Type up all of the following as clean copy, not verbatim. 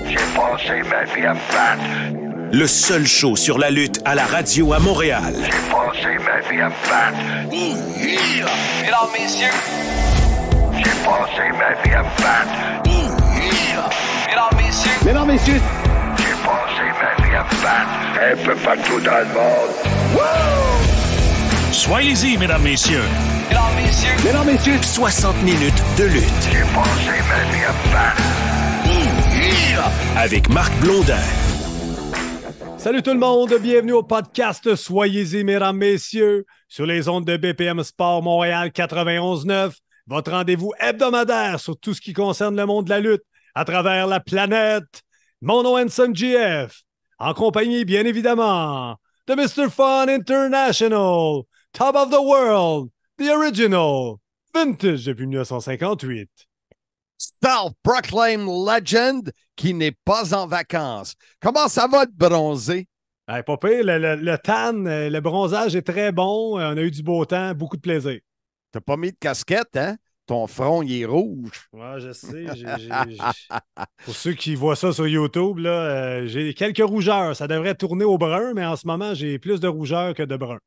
J'ai passé ma vie à me battre. Le seul show sur la lutte à la radio à Montréal. J'ai passé ma vie à me battre. Ouh, yeah! Mesdames, messieurs. J'ai passé ma vie à me battre. Ouh, yeah! Mesdames, messieurs. Mesdames, messieurs. J'ai passé ma vie à me battre. Un peu partout dans le monde. Woo! Soyez-y, mesdames, messieurs. Mesdames, messieurs. Mesdames, messieurs. 60 minutes de lutte. J'ai passé ma vie à me battre. Ouh, yeah! Avec Marc Blondin. Salut tout le monde, bienvenue au podcast Soyez-y, mesdames, messieurs, sur les ondes de BPM Sport Montréal 91.9, votre rendez-vous hebdomadaire sur tout ce qui concerne le monde de la lutte à travers la planète. Mon nom est Handsome GF, en compagnie, bien évidemment, de Mr. Fun International, Top of the World, The Original, Vintage depuis 1958. Self-proclaimed legend qui n'est pas en vacances. Comment ça va de bronzer? Hey, pas pire, le tan, le bronzage est très bon, on a eu du beau temps, beaucoup de plaisir. T'as pas mis de casquette, hein? Ton front, il est rouge. Ouais, je sais. Pour ceux qui voient ça sur YouTube, là, j'ai quelques rougeurs. Ça devrait tourner au brun, mais en ce moment, j'ai plus de rougeur que de brun.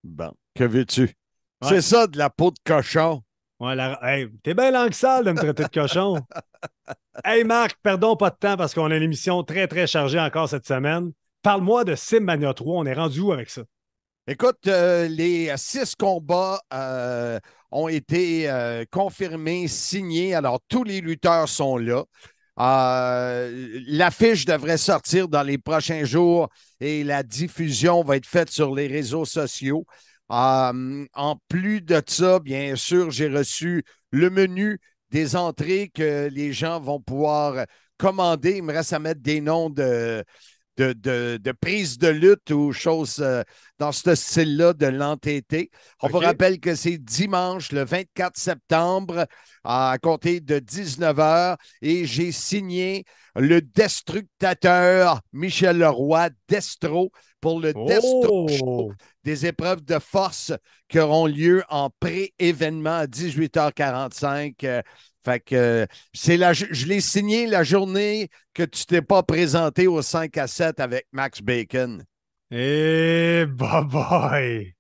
Bon, que veux-tu? Ouais. C'est ça, de la peau de cochon. Ouais, hey, t'es bien langue sale de me traiter de cochon. Hey Marc, perdons pas de temps parce qu'on a une émission très, très chargée encore cette semaine. Parle-moi de SimMania 3. On est rendu où avec ça? Écoute, les 6 combats ont été confirmés, signés. Alors, tous les lutteurs sont là. L'affiche devrait sortir dans les prochains jours et la diffusion va être faite sur les réseaux sociaux. En plus de ça, bien sûr, j'ai reçu le menu des entrées que les gens vont pouvoir commander. Il me reste à mettre des noms de prise de lutte ou choses dans ce style-là de l'entêté. On vous rappelle que c'est dimanche, le 24 septembre, à compter de 19h, et j'ai signé le destructateur Michel Leroy, Destro, pour le Destro Show des épreuves de force qui auront lieu en pré-événement à 18h45. Fait que je l'ai signé la journée que tu t'es pas présenté au 5 à 7 avec Max Bacon. Eh, boy!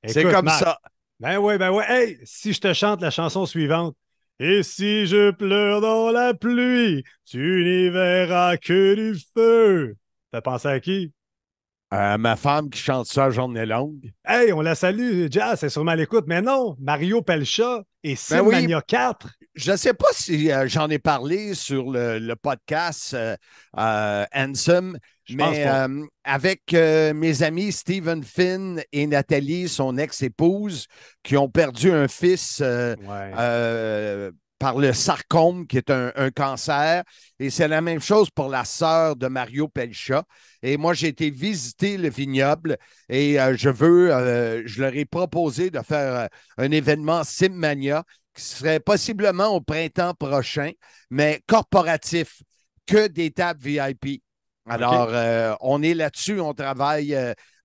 C'est comme Marc, ça. Ben oui. Hey, si je te chante la chanson suivante. Et si je pleure dans la pluie, tu n'y verras que du feu. T'as pensé à qui? Ma femme qui chante ça à journée longue. Hey, on la salue, Jazz, c'est sûrement à l'écoute. Mais non, Mario Pelcha et SimMania 4. Je ne sais pas si j'en ai parlé sur le podcast Handsome, mais avec mes amis Stephen Finn et Nathalie, son ex-épouse, qui ont perdu un fils par le sarcome, qui est un cancer. Et c'est la même chose pour la sœur de Mario Pelcha. Et moi, j'ai été visiter le vignoble et je leur ai proposé de faire un événement SimMania qui serait possiblement au printemps prochain, mais corporatif, que des tables VIP. Alors, on est là-dessus, on travaille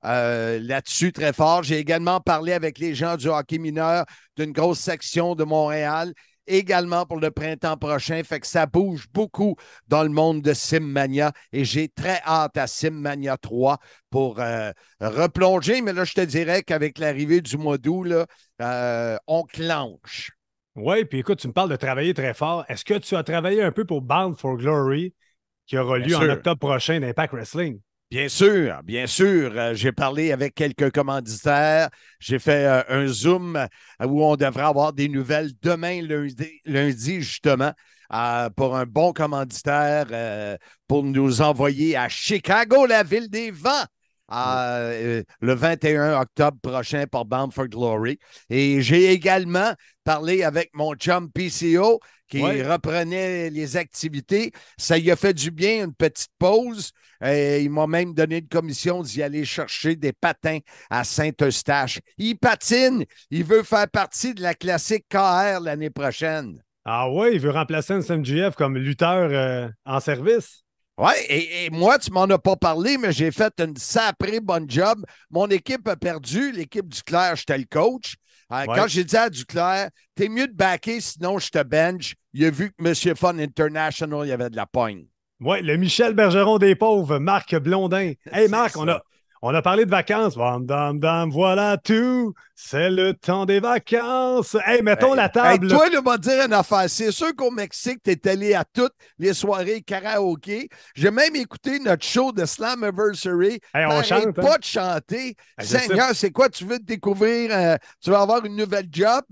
là-dessus très fort. J'ai également parlé avec les gens du hockey mineur d'une grosse section de Montréal, également pour le printemps prochain. Fait que ça bouge beaucoup dans le monde de SimMania et j'ai très hâte à SimMania 3 pour replonger. Mais là, je te dirais qu'avec l'arrivée du mois d'août, là, on clenche. Oui, puis écoute, tu me parles de travailler très fort. Est-ce que tu as travaillé un peu pour Bound for Glory qui aura lieu en octobre prochain d'Impact Wrestling? Bien sûr, bien sûr. J'ai parlé avec quelques commanditaires. J'ai fait un Zoom où on devrait avoir des nouvelles demain, lundi justement, pour un bon commanditaire pour nous envoyer à Chicago, la ville des vents. Le 21 octobre prochain pour Bound for Glory. Et j'ai également parlé avec mon chum PCO qui reprenait les activités. Ça lui a fait du bien, une petite pause. Il m'a même donné une commission d'y aller chercher des patins à Saint-Eustache. Il patine. Il veut faire partie de la classique KR l'année prochaine. Ah oui, il veut remplacer un SMGF comme lutteur en service. Oui, et moi, tu m'en as pas parlé, mais j'ai fait une saprée bonne job. Mon équipe a perdu. L'équipe Duclair, j'étais le coach. Quand j'ai dit à Duclair, t'es mieux de backer, sinon je te bench. Il a vu que M. Fun International, il y avait de la pogne. Ouais, le Michel Bergeron des pauvres, Marc Blondin. Hey, Marc, on a parlé de vacances. Bam, bam, bam, voilà tout. C'est le temps des vacances. Hey, mettons la table. Toi, là, va dire une affaire. C'est sûr qu'au Mexique, tu es allé à toutes les soirées karaoké. J'ai même écouté notre show de Slammiversary. Hey, on chante, pas hein? de chanter. Hey, Seigneur, c'est quoi? Tu veux te découvrir? Tu vas avoir une nouvelle job?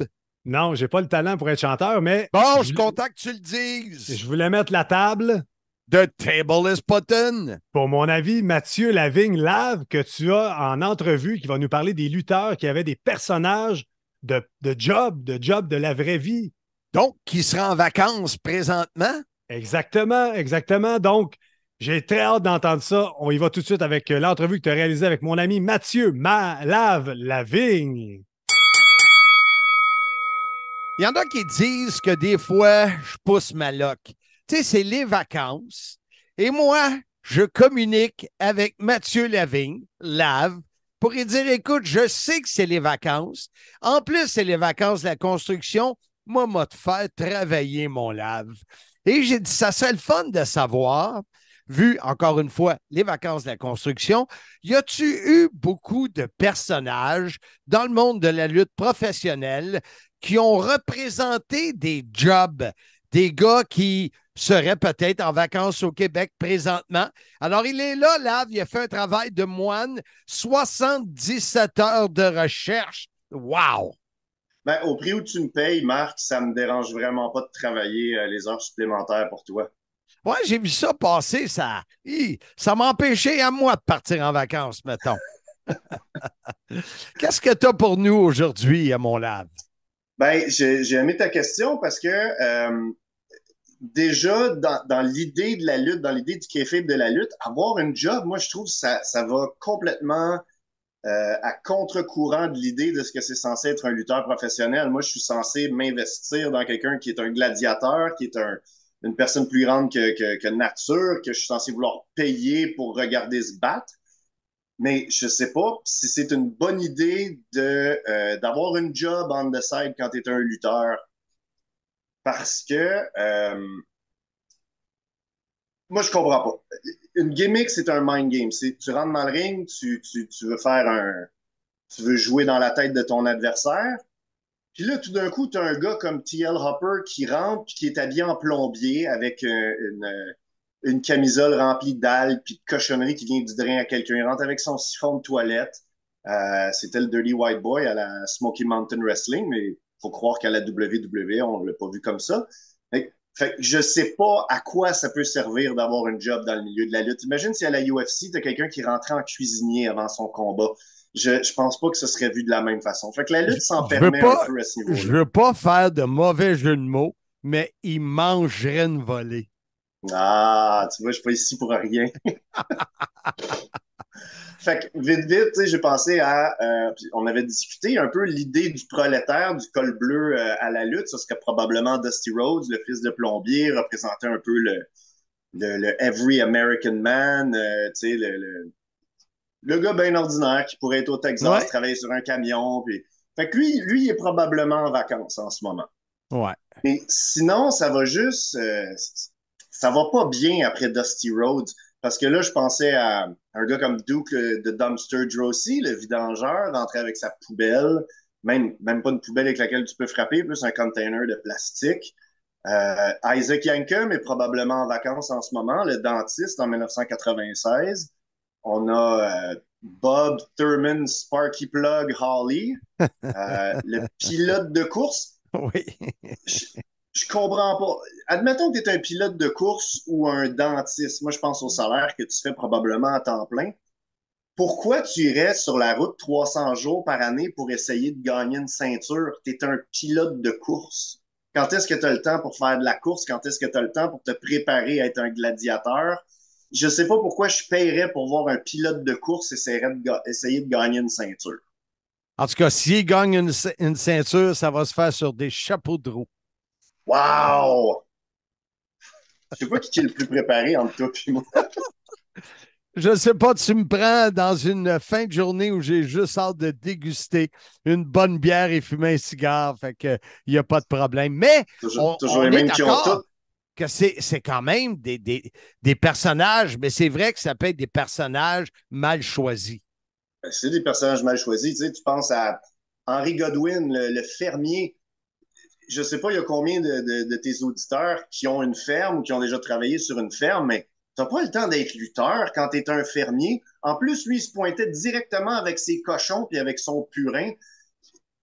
Non, j'ai pas le talent pour être chanteur, mais Bon, je suis content que tu le dises. je voulais mettre la table. The table is button. Pour mon avis, Mathieu Lavigne-Lave, que tu as en entrevue, qui va nous parler des lutteurs qui avaient des personnages de job de la vraie vie. Donc, qui sera en vacances présentement? Exactement, exactement. Donc, j'ai très hâte d'entendre ça. On y va tout de suite avec l'entrevue que tu as réalisée avec mon ami Mathieu Lavigne. Il y en a qui disent que des fois, je pousse ma loque. Tu sais, c'est les vacances. Et moi, je communique avec Mathieu Lavigne, Lave, pour lui dire, écoute, je sais que c'est les vacances. En plus, c'est les vacances de la construction. Moi, m'a te faire travailler mon Lave. Et j'ai dit, ça serait le fun de savoir, vu, encore une fois, les vacances de la construction, y a-tu eu beaucoup de personnages dans le monde de la lutte professionnelle qui ont représenté des jobs, des gars qui seraient peut-être en vacances au Québec présentement? Alors, il est là, Lav, il a fait un travail de moine, 77 heures de recherche. Wow! Ben, au prix où tu me payes, Marc, ça me dérange vraiment pas de travailler les heures supplémentaires pour toi. Ouais, j'ai vu ça passer, ça m'a empêché à moi de partir en vacances, mettons. Qu'est-ce que tu as pour nous aujourd'hui, à mon Lav? Ben, j'ai aimé ta question parce que déjà, dans l'idée de la lutte, dans l'idée du kayfabe de la lutte, avoir une job, moi, je trouve que ça va complètement à contre-courant de l'idée de ce que c'est censé être un lutteur professionnel. Moi, je suis censé m'investir dans quelqu'un qui est un gladiateur, qui est une personne plus grande que nature, que je suis censé vouloir payer pour regarder se battre. Mais je sais pas si c'est une bonne idée d'avoir une job on the side quand tu es un lutteur. Parce que moi, je comprends pas. Une gimmick, c'est un mind game. Tu rentres dans le ring, tu veux jouer dans la tête de ton adversaire. Puis là, tout d'un coup, tu as un gars comme T.L. Hopper qui rentre puis qui est habillé en plombier avec une camisole remplie d'algues puis de cochonneries qui vient du drain à quelqu'un. Il rentre avec son siphon de toilette. C'était le Dirty White Boy à la Smoky Mountain Wrestling, mais il faut croire qu'à la WWE, on ne l'a pas vu comme ça. Fait que je sais pas à quoi ça peut servir d'avoir un job dans le milieu de la lutte. Imagine si à la UFC, tu as quelqu'un qui rentrait en cuisinier avant son combat. Je pense pas que ce serait vu de la même façon. Fait que la lutte s'en permet un peu à ce niveau-là. Je veux pas faire de mauvais jeu de mots, mais il mangerait une volée. Ah, tu vois, je suis pas ici pour rien. Fait que vite, tu sais, j'ai pensé à... on avait discuté un peu l'idée du prolétaire, du col bleu à la lutte. Ça serait probablement Dusty Rhodes, le fils de plombier, représentait un peu le Every American Man, tu sais, le gars bien ordinaire qui pourrait être au Texas, travailler sur un camion. Puis... Fait que lui, il est probablement en vacances en ce moment. Ouais. Mais sinon, ça va juste... ça va pas bien après Dusty Rhodes. Parce que là, je pensais à un gars comme Duke de Dumpster Drosy, le vidangeur, rentrer avec sa poubelle, même pas une poubelle avec laquelle tu peux frapper, plus un container de plastique. Isaac Yankem est probablement en vacances en ce moment, le dentiste en 1996. On a Bob Thurman Sparky Plug Holly, le pilote de course. Oui. Je comprends pas. Admettons que tu es un pilote de course ou un dentiste. Moi, je pense au salaire que tu fais probablement à temps plein. Pourquoi tu irais sur la route 300 jours par année pour essayer de gagner une ceinture? Tu es un pilote de course. Quand est-ce que tu as le temps pour faire de la course? Quand est-ce que tu as le temps pour te préparer à être un gladiateur? Je sais pas pourquoi je paierais pour voir un pilote de course essayer de gagner une ceinture. En tout cas, s'il gagne une ceinture, ça va se faire sur des chapeaux de roue. Wow! Je sais pas qui est le plus préparé entre toi et moi. Je ne sais pas, tu me prends dans une fin de journée où j'ai juste hâte de déguster une bonne bière et fumer un cigare. Fait que il n'y a pas de problème. Mais toujours les mêmes qui ont tout. que c'est quand même des personnages, mais c'est vrai que ça peut être des personnages mal choisis. C'est des personnages mal choisis. Tu sais, tu penses à Henry Godwin, le fermier. Je ne sais pas, il y a combien de tes auditeurs qui ont une ferme ou qui ont déjà travaillé sur une ferme, mais tu n'as pas le temps d'être lutteur quand tu es un fermier. En plus, lui, il se pointait directement avec ses cochons puis avec son purin.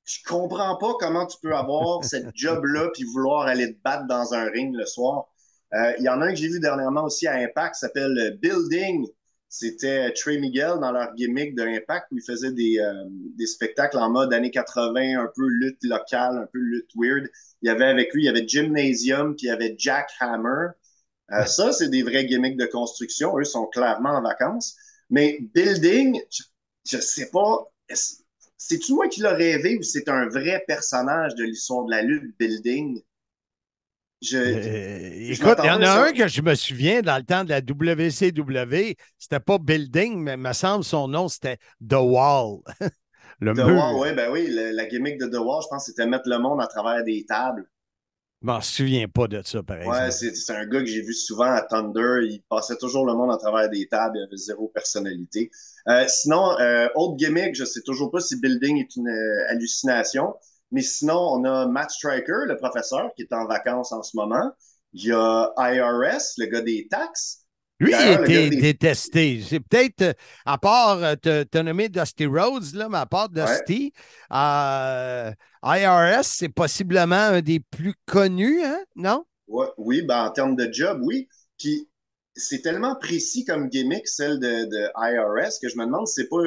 Je comprends pas comment tu peux avoir cette job-là puis vouloir aller te battre dans un ring le soir. Il y en a un que j'ai vu dernièrement aussi à Impact qui s'appelle Building. C'était Trey Miguel dans leur gimmick de Impact où ils faisaient des spectacles en mode années 80, un peu lutte locale, un peu lutte weird. Il y avait avec lui, il y avait Gymnasium puis il y avait Jack Hammer. Ça, c'est des vrais gimmicks de construction. Eux sont clairement en vacances. Mais Building, je sais pas, c'est-tu moi qui l'ai rêvé ou c'est un vrai personnage de l'histoire de la lutte, Building? Écoute, il y en a un que je me souviens dans le temps de la WCW, c'était pas Building, mais il me semble son nom, c'était The Wall. The Wall, oui, ben oui, la gimmick de The Wall, je pense que c'était mettre le monde à travers des tables. Je m'en souviens pas de ça, par exemple. Ouais, c'est un gars que j'ai vu souvent à Thunder. Il passait toujours le monde à travers des tables. Il avait zéro personnalité. Sinon, autre gimmick, je sais toujours pas si Building est une hallucination. Mais sinon, on a Matt Striker, le professeur, qui est en vacances en ce moment. Il y a IRS, le gars des taxes. Lui, il était détesté. C'est peut-être, à part, t'as nommé Dusty Rhodes, là, mais à part Dusty, IRS, c'est possiblement un des plus connus, hein? Non? Ouais, oui, ben, en termes de job, oui. Puis, c'est tellement précis comme gimmick, celle de IRS, que je me demande si c'est pas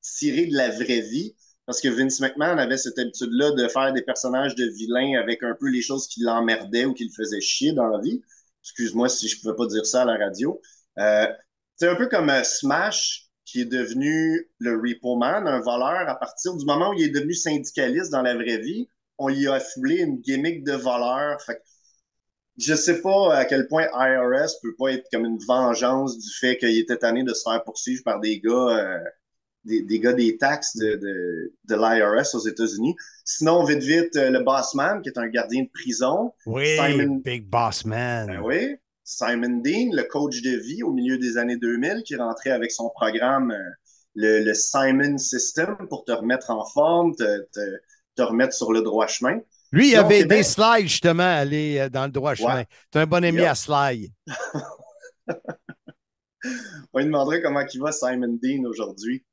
tiré de la vraie vie. Parce que Vince McMahon avait cette habitude-là de faire des personnages de vilains avec un peu les choses qui l'emmerdaient ou qui le faisaient chier dans la vie. Excuse-moi si je ne pouvais pas dire ça à la radio. C'est un peu comme Smash, qui est devenu le Repo Man, un voleur. À partir du moment où il est devenu syndicaliste dans la vraie vie, on lui a affublé une gimmick de voleur. Fait que je sais pas à quel point IRS peut pas être comme une vengeance du fait qu'il était tanné de se faire poursuivre par des gars... des gars des taxes de l'IRS aux États-Unis. Sinon, vite, le Bossman, qui est un gardien de prison. Oui, Big Bossman. Ben oui. Simon Dean, le coach de vie au milieu des années 2000, qui rentrait avec son programme, le Simon System, pour te remettre en forme, te remettre sur le droit chemin. Lui, il avait des slides, justement, à aller dans le droit chemin. Tu es un bon ami à slide. On lui demanderait comment il va, Simon Dean, aujourd'hui.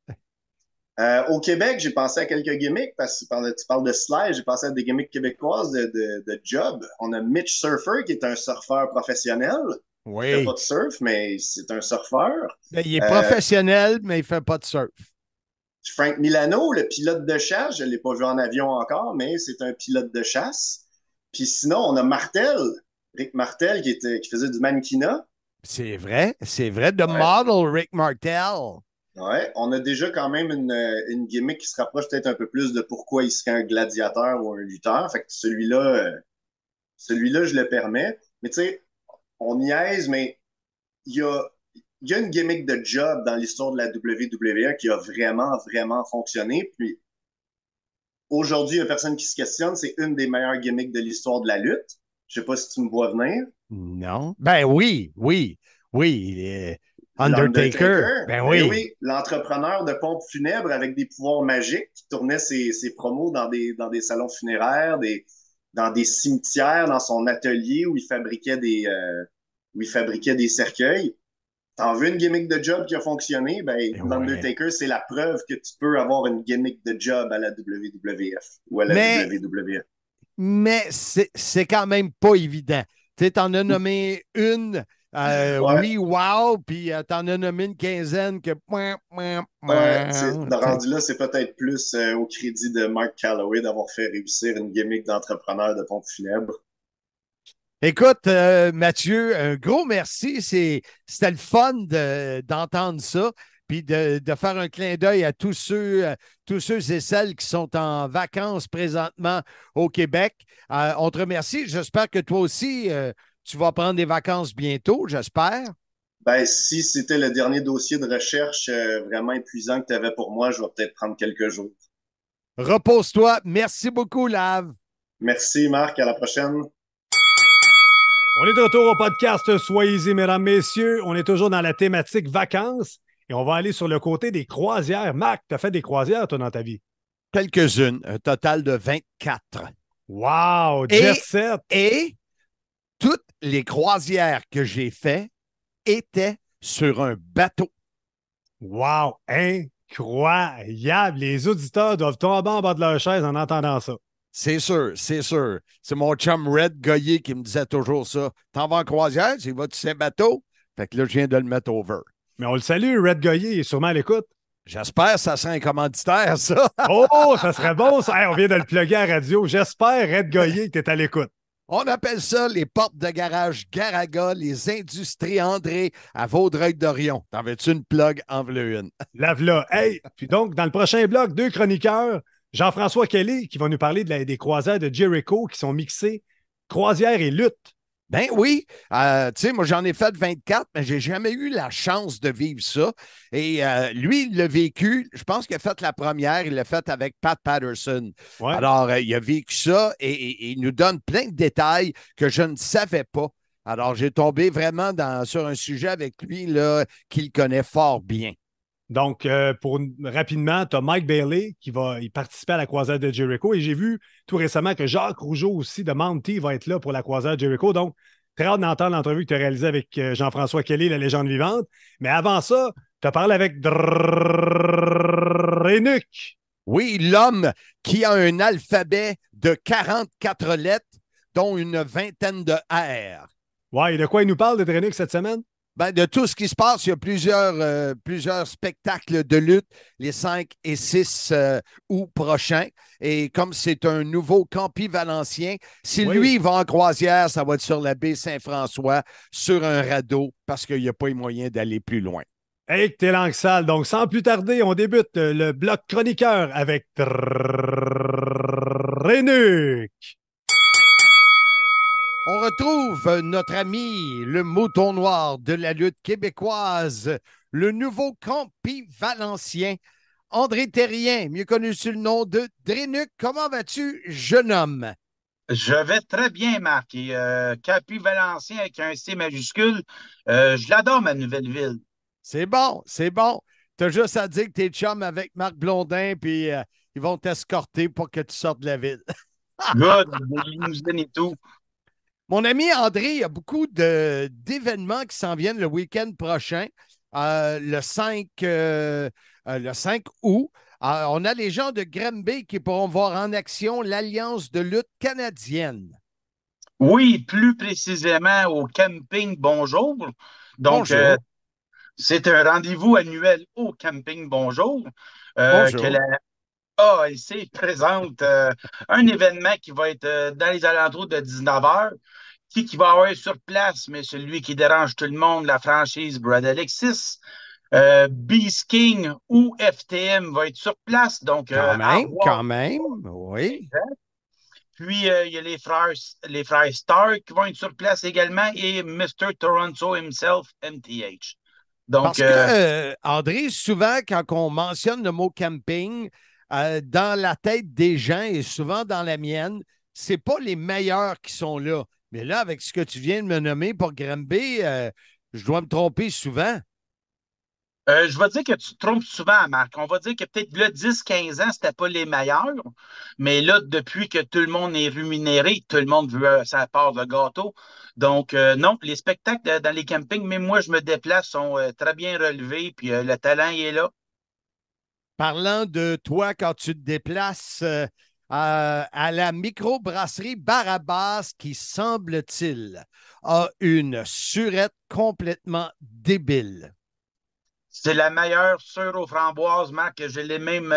Au Québec, j'ai pensé à quelques gimmicks, parce que tu parles de slide, j'ai pensé à des gimmicks québécoises de job. On a Mitch Surfer, qui est un surfeur professionnel. Oui. Il fait pas de surf, mais c'est un surfeur. Il est professionnel, mais il fait pas de surf. Frank Milano, le pilote de chasse, je ne l'ai pas vu en avion encore, mais c'est un pilote de chasse. Puis sinon, on a Martel, Rick Martel, qui faisait du mannequinat. C'est vrai, The Model, Rick Martel. Ouais, on a déjà quand même une gimmick qui se rapproche peut-être un peu plus de pourquoi il serait un gladiateur ou un lutteur. Fait que celui-là, je le permets. Mais tu sais, on niaise, mais il y a une gimmick de job dans l'histoire de la WWE qui a vraiment, vraiment fonctionné. Puis aujourd'hui, il n'y a personne qui se questionne. C'est une des meilleures gimmicks de l'histoire de la lutte. Je sais pas si tu me vois venir. Non. Ben oui. Undertaker. Ben oui. Oui, l'entrepreneur de pompes funèbres avec des pouvoirs magiques qui tournait ses promos dans des salons funéraires, dans des cimetières, dans son atelier où il fabriquait des cercueils. T'en veux une gimmick de job qui a fonctionné? Ben, l'Undertaker, c'est la preuve que tu peux avoir une gimmick de job à la WWF ou à la WWE. Mais c'est quand même pas évident. Tu sais, t'en as nommé une, oui, wow, puis t'en as nommé une quinzaine que... rendu là, c'est peut-être plus au crédit de Mark Calloway d'avoir fait réussir une gimmick d'entrepreneur de pompes funèbres. Écoute, Mathieu, un gros merci. C'était le fun d'entendre ça, puis de faire un clin d'œil à tous ceux et celles qui sont en vacances présentement au Québec. On te remercie. J'espère que toi aussi, tu vas prendre des vacances bientôt, j'espère. Ben, si c'était le dernier dossier de recherche vraiment épuisant que tu avais pour moi, je vais peut-être prendre quelques jours. Repose-toi. Merci beaucoup, Lave. Merci, Marc. À la prochaine. On est de retour au podcast Soyez-y, mesdames, messieurs. On est toujours dans la thématique vacances et on va aller sur le côté des croisières. Marc, tu as fait des croisières, toi, dans ta vie? Quelques-unes, un total de 24. Wow, jet set! Et toutes les croisières que j'ai faites étaient sur un bateau. Wow, incroyable! Les auditeurs doivent tomber en bas de leur chaise en entendant ça. C'est sûr, c'est sûr. C'est mon chum Red Goyer qui me disait toujours ça. T'en vas en croisière, tu vas sur un bateau? Fait que là, je viens de le mettre over. Mais on le salue, Red Goyer, il est sûrement à l'écoute. J'espère que ça serait un commanditaire, ça. Oh, ça serait bon, ça. Hey, on vient de le plugger à la radio. J'espère, Red Goyer, que tu es à l'écoute. On appelle ça les portes de garage Garaga, les industries André à Vaudreuil-Dorion. T'en veux-tu une plug? En veux une. Lave-la. Hey, puis donc, dans le prochain bloc, 2 chroniqueurs, Jean-François Kelly, qui va nous parler des croisières de Jericho qui sont mixées croisière et lutte. Ben oui, tu sais, moi j'en ai fait 24, mais j'ai jamais eu la chance de vivre ça. Et lui, il l'a vécu, je pense qu'il a fait la première, il l'a fait avec Pat Patterson. Ouais. Alors, il a vécu ça et il nous donne plein de détails que je ne savais pas. Alors, j'ai tombé vraiment sur un sujet avec lui là, qu'il connaît fort bien. Donc, rapidement, tu as Mike Bailey qui va y participer à la croisière de Jericho. Et j'ai vu tout récemment que Jacques Rougeau aussi de Monty va être là pour la croisière de Jericho. Donc, très hâte d'entendre l'entrevue que tu as réalisée avec Jean-François Kelly, la légende vivante. Mais avant ça, tu as parlé avec Drenuk. Oui, l'homme qui a un alphabet de 44 lettres, dont une vingtaine de R. Ouais, et de quoi il nous parle de Drenuk cette semaine? Ben, de tout ce qui se passe, il y a plusieurs spectacles de lutte les 5 et 6 août prochains. Et comme c'est un nouveau Campi Valencien, si lui il va en croisière, ça va être sur la baie Saint-François, sur un radeau, parce qu'il n'y a pas les moyens d'aller plus loin. Hey, que t'es langue sale. Donc, sans plus tarder, on débute le bloc chroniqueur avec Drenuk. On retrouve notre ami, le mouton noir de la lutte québécoise, le nouveau Campi Valencien, André Terrien, mieux connu sous le nom de Drenuk. Comment vas-tu, jeune homme? Je vais très bien, Marc. Et, Campi Valencien avec un C majuscule, je l'adore, ma nouvelle ville. C'est bon, c'est bon. Tu as juste à dire que tu es chum avec Marc Blondin, puis ils vont t'escorter pour que tu sortes de la ville. Good, des limousines et tout. Mon ami André, il y a beaucoup d'événements qui s'en viennent le week-end prochain, le 5 août. On a les gens de Granby qui pourront voir en action l'Alliance de lutte canadienne. Oui, plus précisément au camping Bonjour. Donc, Bonjour. c'est un rendez-vous annuel au camping Bonjour. Bonjour. Que la AAC présente un événement qui va être dans les alentours de 19h. Qui va avoir sur place, mais celui qui dérange tout le monde, la franchise Brad Alexis, Beast King ou FTM va être sur place. Donc, quand même, oui. Puis, il y a les frères Stark qui vont être sur place également et Mr. Toronto himself, MTH. Donc, parce que, André, souvent, quand on mentionne le mot camping, dans la tête des gens et souvent dans la mienne, c'est pas les meilleurs qui sont là. Mais là, avec ce que tu viens de me nommer pour Granby, je dois me tromper souvent. Je vais dire que tu te trompes souvent, Marc. On va dire que peut-être là, 10-15 ans, c'était pas les meilleurs. Mais là, depuis que tout le monde est rémunéré, tout le monde veut sa part de gâteau. Donc, non, les spectacles dans les campings, même moi, je me déplace, sont très bien relevés, puis le talent il est là. Parlant de toi, quand tu te déplaces à la microbrasserie Barabas, qui, semble-t-il, a une surette complètement débile. C'est la meilleure sure aux framboises, Marc. Je l'ai même,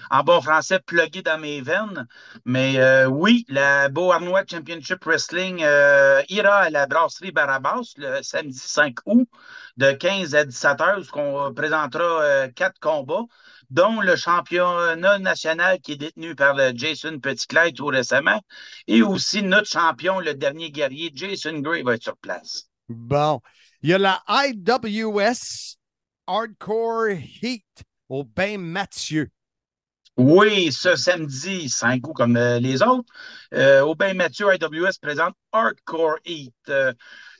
en bon français, plugué dans mes veines. Mais oui, la Beauharnois Championship Wrestling ira à la brasserie Barabas le samedi 5 août de 15 à 17 heures, où on présentera 4 combats, dont le championnat national qui est détenu par Jason Petitclerc tout récemment, et aussi notre champion, le dernier guerrier, Jason Gray, va être sur place. Bon. Il y a la IWS Hardcore Heat au Bain Mathieu. Oui, ce samedi, 5 août comme les autres. Aubin Mathieu AWS présente Hardcore Heat.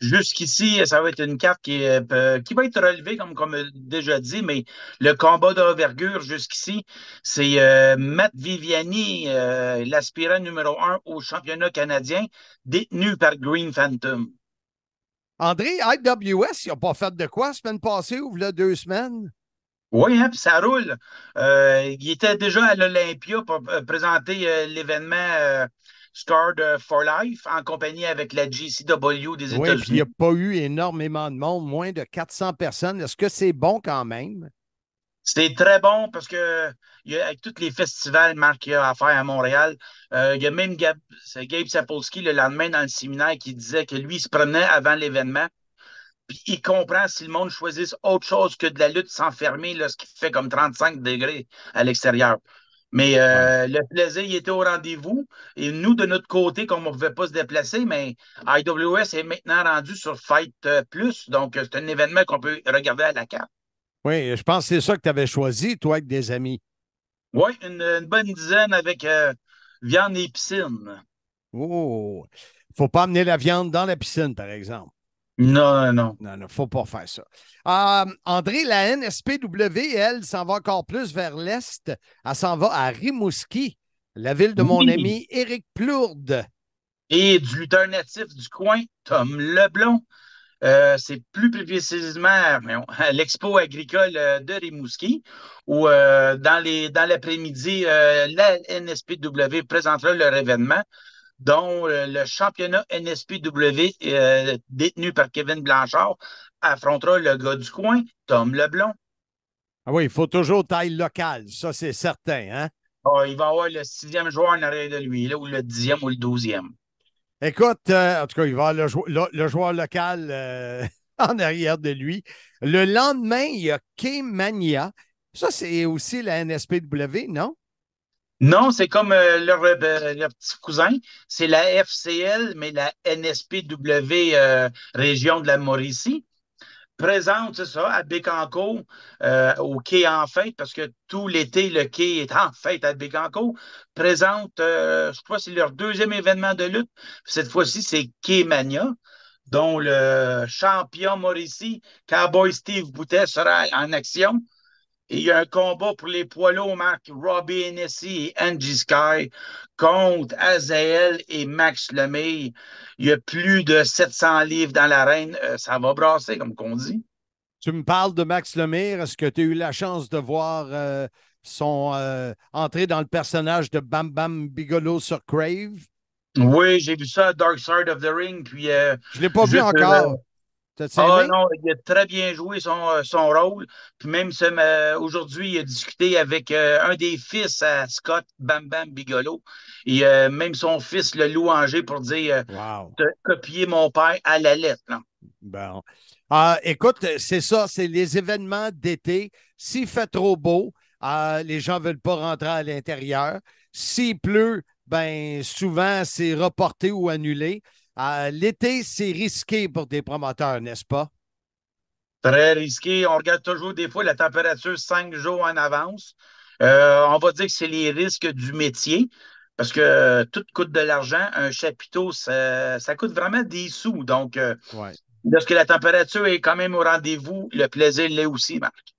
Jusqu'ici, ça va être une carte qui va être relevée, comme déjà dit, mais le combat d'envergure jusqu'ici, c'est Matt Viviani, l'aspirant numéro 1 au championnat canadien, détenu par Green Phantom. André, IWS, il n'a pas fait de quoi la semaine passée ou il y a 2 semaines? Oui, hein, puis ça roule. Il était déjà à l'Olympia pour présenter l'événement Scarred for Life en compagnie avec la GCW des Oui, puis il n'y États-Unis. a pas eu énormément de monde, moins de 400 personnes. Est-ce que c'est bon quand même? C'était très bon parce que avec tous les festivals Marc, qu'il y a à faire à Montréal, il y a même c'est Gabe Sapolsky le lendemain dans le séminaire qui disait que lui il se promenait avant l'événement. Puis il comprend si le monde choisisse autre chose que de la lutte s'enfermer, là, ce qui fait comme 35 degrés à l'extérieur. Mais Ouais. le plaisir, il était au rendez-vous. Et nous, de notre côté, comme on ne pouvait pas se déplacer, mais IWS est maintenant rendu sur Fight Plus. Donc, c'est un événement qu'on peut regarder à la carte. Oui, je pense que c'est ça que tu avais choisi, toi, avec des amis. Oui, une bonne dizaine avec viande et piscine. Oh, il ne faut pas amener la viande dans la piscine, par exemple. Non, non, non. Non, non, il ne faut pas faire ça. André, la NSPW, elle, s'en va encore plus vers l'est. Elle s'en va à Rimouski, la ville de mon Oui. ami Éric Plourde. Et du lutteur natif du coin, Tom Leblond. C'est plus précisément à l'Expo agricole de Rimouski, où dans l'après-midi, la NSPW présentera leur événement, dont le championnat NSPW détenu par Kevin Blanchard affrontera le gars du coin, Tom Leblond. Ah oui, il faut toujours taille locale, ça c'est certain, hein? Ah, il va avoir le 6e joueur en arrière de lui, là, ou le 10e ou le 12e. Écoute, en tout cas, il va avoir le joueur local en arrière de lui. Le lendemain, il y a K-Mania. Ça, c'est aussi la NSPW, non? Non, c'est comme leur petit cousin. C'est la FCL, mais la NSPW région de la Mauricie. Présente, c'est ça, à Bécancour, au quai en fête, parce que tout l'été, le quai est en fête à Bécancour. Présente, je crois que c'est leur deuxième événement de lutte. Cette fois-ci, c'est Quai Mania, dont le champion Mauricie, Cowboy Steve Boutet, sera en action. Et il y a un combat pour les poids lourds, Marc, Robbie Hennessy et Angie Sky contre Azael et Max Lemay. Il y a plus de 700 livres dans l'arène. Ça va brasser, comme qu'on dit. Tu me parles de Max Lemire. Est-ce que tu as eu la chance de voir son entrée dans le personnage de Bam Bam Bigelow sur Crave? Oui, j'ai vu ça à Dark Side of the Ring. Puis, Je ne l'ai pas vu juste, encore. T'as-tu aimé? non, il a très bien joué son rôle. Puis même aujourd'hui, il a discuté avec un des fils à Scott, Bam Bam Bigelow. Et même son fils le louangé pour dire Wow. de copier mon père à la lettre. Là. Bon. Écoute, c'est ça, c'est les événements d'été. S'il fait trop beau, les gens ne veulent pas rentrer à l'intérieur. S'il pleut, ben souvent, c'est reporté ou annulé. L'été, c'est risqué pour des promoteurs, n'est-ce pas? Très risqué. On regarde toujours des fois la température 5 jours en avance. On va dire que c'est les risques du métier parce que tout coûte de l'argent. Un chapiteau, ça coûte vraiment des sous. Donc, Ouais. lorsque la température est quand même au rendez-vous, le plaisir l'est aussi, Marc.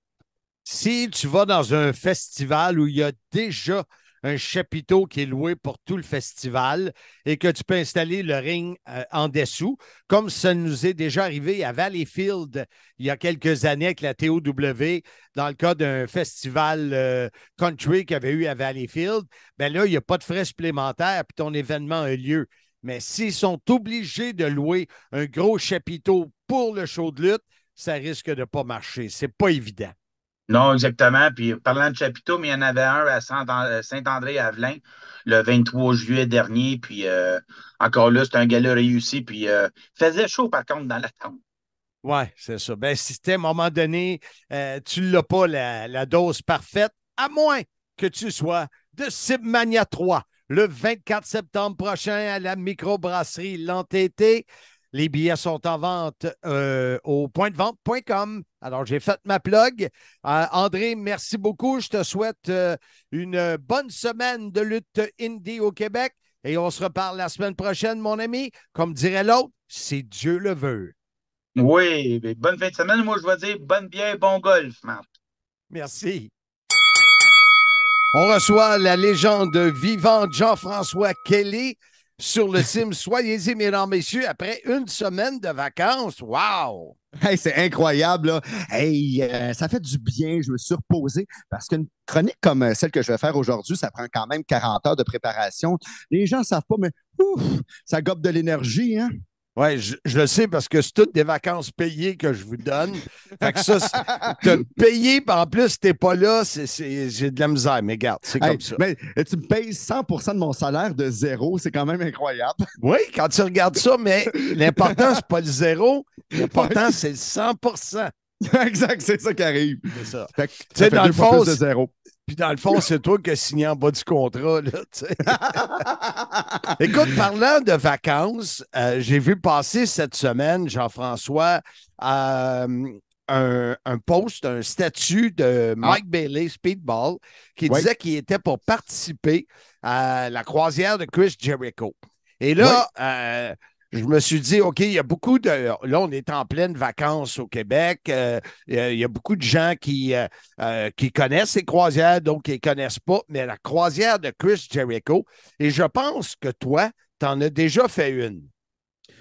Si tu vas dans un festival où il y a déjà un chapiteau qui est loué pour tout le festival et que tu peux installer le ring en dessous, comme ça nous est déjà arrivé à Valleyfield il y a quelques années avec la TOW, dans le cas d'un festival country qu'il y avait eu à Valleyfield, bien là, il n'y a pas de frais supplémentaires puis ton événement a lieu. Mais s'ils sont obligés de louer un gros chapiteau pour le show de lutte, ça risque de ne pas marcher. C'est pas évident. Non, exactement. Puis parlant de chapiteau, mais il y en avait un à Saint-André-Avelin le 23 juillet dernier. Puis encore là, c'est un gala réussi. Puis il faisait chaud par contre dans la tente. Oui, c'est ça. Ben, si à un moment donné, tu n'as pas la dose parfaite, à moins que tu sois de Cibmania 3 le 24 septembre prochain à la microbrasserie L'Entêté. Les billets sont en vente au pointdevente.com. Alors, j'ai fait ma plug. André, merci beaucoup. Je te souhaite une bonne semaine de lutte indie au Québec et on se reparle la semaine prochaine, mon ami. Comme dirait l'autre, si Dieu le veut. Oui, bonne fin de semaine. Moi, je vais dire bonne bière, bon golf, Marc. Merci. On reçoit la légende vivante Jean-François Kelly sur le team Soyez-y, mesdames, messieurs, après une semaine de vacances. Wow! Hey, c'est incroyable, là. Hey, ça fait du bien. Je me suis reposé parce qu'une chronique comme celle que je vais faire aujourd'hui, ça prend quand même 40 heures de préparation. Les gens ne savent pas, mais ouf, ça gobe de l'énergie, hein? Oui, je le sais parce que c'est toutes des vacances payées que je vous donne. Fait que ça, te payer, puis en plus, t'es pas là, j'ai de la misère. Mais regarde, c'est comme ça. Mais tu me payes 100% de mon salaire de zéro, c'est quand même incroyable. Oui, quand tu regardes ça, mais l'important, c'est pas le zéro. L'important, c'est le 100%. Exact, c'est ça qui arrive. C'est ça. Fait que tu sais, dans le fond, de zéro. Puis dans le fond, c'est toi qui as signé en bas du contrat. Là, écoute, parlant de vacances, j'ai vu passer cette semaine, Jean-François, un post, un statut de Mike Bailey, Speedball, qui disait qu'il était pour participer à la croisière de Chris Jericho. Et là, je me suis dit, OK, il y a beaucoup de... Là, on est en pleine vacances au Québec. Il y a beaucoup de gens qui connaissent ces croisières, donc qui ne connaissent pas. Mais la croisière de Chris Jericho, et je pense que toi, tu en as déjà fait une.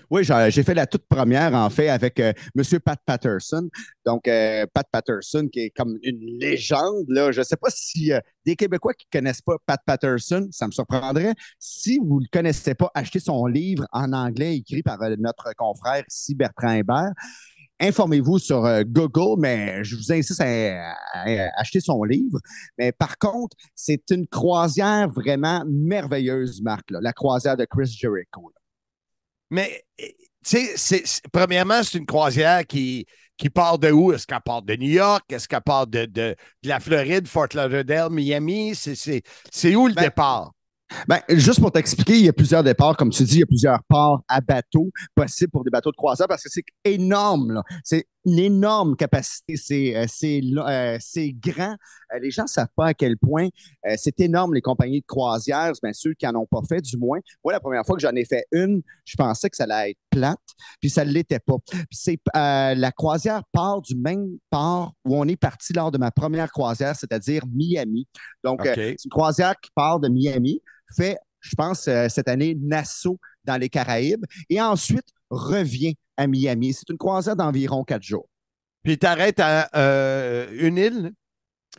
Oui, j'ai fait la toute première, en fait, avec M. Pat Patterson. Donc, Pat Patterson, qui est comme une légende, là. Je ne sais pas si des Québécois qui ne connaissent pas Pat Patterson, ça me surprendrait. Si vous ne le connaissez pas, achetez son livre en anglais écrit par notre confrère ici, Bertrand Hébert. Informez-vous sur Google, mais je vous insiste à acheter son livre. Mais par contre, c'est une croisière vraiment merveilleuse, Marc, là, la croisière de Chris Jericho. Là. Mais, tu sais, premièrement, c'est une croisière qui part de où? Est-ce qu'elle part de New York? Est-ce qu'elle part de la Floride, Fort Lauderdale, Miami? C'est où le départ? Ben, juste pour t'expliquer, il y a plusieurs départs. Comme tu dis, il y a plusieurs ports à bateau possibles pour des bateaux de croisière parce que c'est énorme. Là. C'est une énorme capacité. C'est grand. Les gens ne savent pas à quel point c'est énorme, les compagnies de croisière. Bien sûr qui n'en ont pas fait, du moins. Moi, la première fois que j'en ai fait une, je pensais que ça allait être plate, puis ça ne l'était pas. Puis la croisière part du même port où on est parti lors de ma première croisière, c'est-à-dire Miami. Donc, c'est une croisière qui part de Miami, fait, je pense, cette année, Nassau dans les Caraïbes, et ensuite revient à Miami. C'est une croisière d'environ 4 jours. Puis tu arrêtes à une île?